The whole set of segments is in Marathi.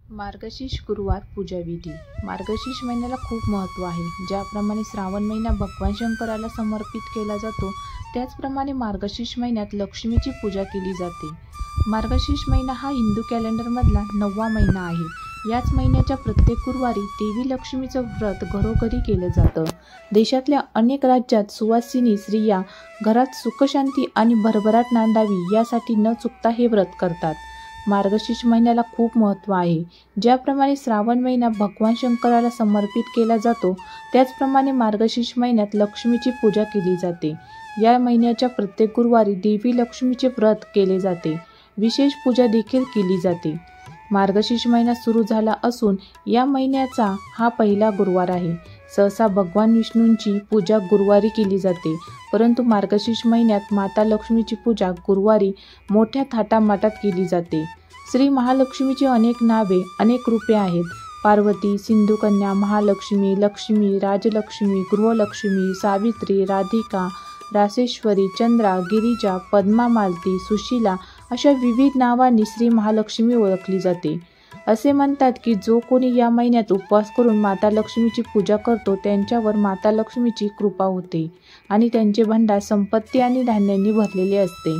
मार्गशीर्ष गुरुवार पूजाविधी. मार्गशीर्ष महिन्याला खूप महत्त्व आहे. ज्याप्रमाणे श्रावण महिना भगवान शंकराला समर्पित केला जातो, त्याचप्रमाणे मार्गशीर्ष महिन्यात लक्ष्मीची पूजा केली जाते. मार्गशीर्ष महिना हा हिंदू कॅलेंडरमधला 9वा महिना आहे. याच महिन्याच्या प्रत्येक गुरुवारी देवी लक्ष्मीचं व्रत घरोघरी केलं जातं. देशातल्या अनेक राज्यात सुवासिनी स्त्रिया घरात सुखशांती आणि भरभराट नांदावी यासाठी न चुकता हे व्रत करतात. मार्गशीर्ष महिन्याला खूप महत्त्व आहे. ज्याप्रमाणे श्रावण महिना भगवान शंकराला समर्पित केला जातो, त्याचप्रमाणे मार्गशीर्ष महिन्यात लक्ष्मीची पूजा केली जाते. या महिन्याच्या प्रत्येक गुरुवारी देवी लक्ष्मीचे व्रत केले जाते. विशेष पूजा देखील केली जाते. मार्गशीर्ष महिना सुरू झाला असून या महिन्याचा हा पहिला गुरुवार आहे. सहसा भगवान विष्णूंची पूजा गुरुवारी केली जाते, परंतु मार्गशीर्ष महिन्यात माता लक्ष्मीची पूजा गुरुवारी मोठ्या थाटामाटात केली जाते. श्री महालक्ष्मीची अनेक नावे, अनेक रूपे आहेत. पार्वती, सिंधुकन्या, महालक्ष्मी, लक्ष्मी, राजलक्ष्मी, गृहलक्ष्मी, सावित्री, राधिका, रासेश्वरी, चंद्रा, गिरिजा, पद्मा, मालती, सुशीला अशा विविध नावांनी श्री महालक्ष्मी ओळखली जाते. असे म्हणतात की जो कोणी या महिन्यात उपवास करून माता लक्ष्मीची पूजा करतो, त्यांच्यावर माता लक्ष्मीची कृपा होते आणि त्यांचे भांडार संपत्ती आणि धान्यांनी भरलेले असते.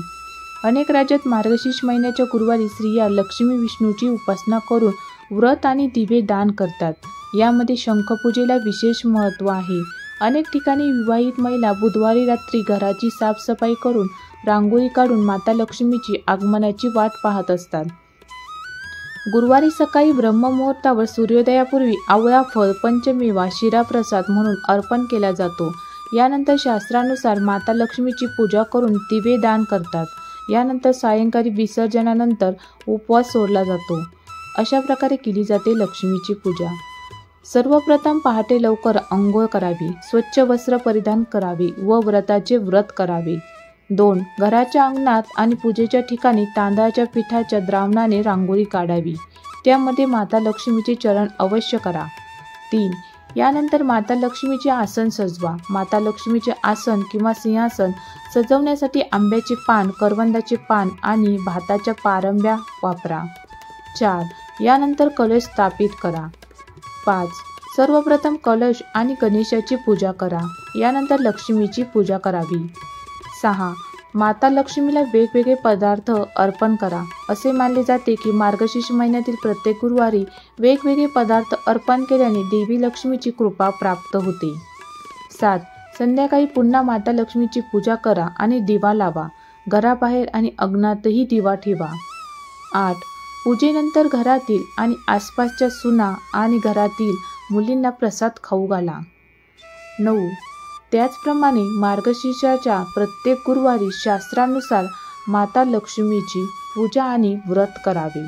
अनेक राज्यात मार्गशीर्ष महिन्याच्या गुरुवारी स्त्रिया लक्ष्मी विष्णूची उपासना करून व्रत आणि दिवे दान करतात. यामध्ये शंखपूजेला विशेष महत्त्व आहे. अनेक ठिकाणी विवाहित महिला बुधवारी रात्री घराची साफसफाई करून रांगोळी काढून माता लक्ष्मीची आगमनाची वाट पाहत असतात. गुरुवारी सकाळी ब्रह्ममुहूर्तावर सूर्योदयापूर्वी आवळा फळ, पंचमेवा, शिराप्रसाद म्हणून अर्पण केला जातो. यानंतर शास्त्रानुसार माता लक्ष्मीची पूजा करून दिवे दान करतात. यानंतर सायंकाळी विसर्जनानंतर उपवास सोडला जातो. अशा प्रकारे केली जाते लक्ष्मीची पूजा. सर्वप्रथम पहाटे लवकर अंघोळ करावी, स्वच्छ वस्त्र परिधान करावे व व्रताचे व्रत करावे. 2. घराच्या अंगणात आणि पूजेच्या ठिकाणी तांदळाच्या पिठाच्या द्रावणाने रांगोळी काढावी. त्यामध्ये माता लक्ष्मीचे चरण अवश्य करा. 3. यानंतर माता लक्ष्मीचे आसन सजवा. माता लक्ष्मीचे आसन किंवा सिंहासन सजवण्यासाठी आंब्याचे पान, करवंदाचे पान आणि भाताच्या पारंब्या वापरा. 4. यानंतर कलश स्थापित करा. 5. सर्वप्रथम कलश आणि गणेशाची पूजा करा. यानंतर लक्ष्मीची पूजा करावी. 6. माता लक्ष्मीला वेगवेगळे पदार्थ अर्पण करा. असे मानले जाते की मार्गशीर्ष महिन्यातील प्रत्येक गुरुवारी वेगवेगळे पदार्थ अर्पण केल्याने देवी लक्ष्मीची कृपा प्राप्त होते. 7. संध्याकाळी पुन्हा माता लक्ष्मीची पूजा करा आणि दिवा लावा. घराबाहेर आणि अंगणातही दिवा ठेवा. 8. पूजेनंतर घरातील आणि आसपासच्या सुना आणि घरातील मुलींना प्रसाद खाऊ घाला. 9. त्याचप्रमाणे मार्गशीर्षाच्या प्रत्येक गुरुवारी शास्त्रानुसार माता लक्ष्मीची पूजा आणि व्रत करावे.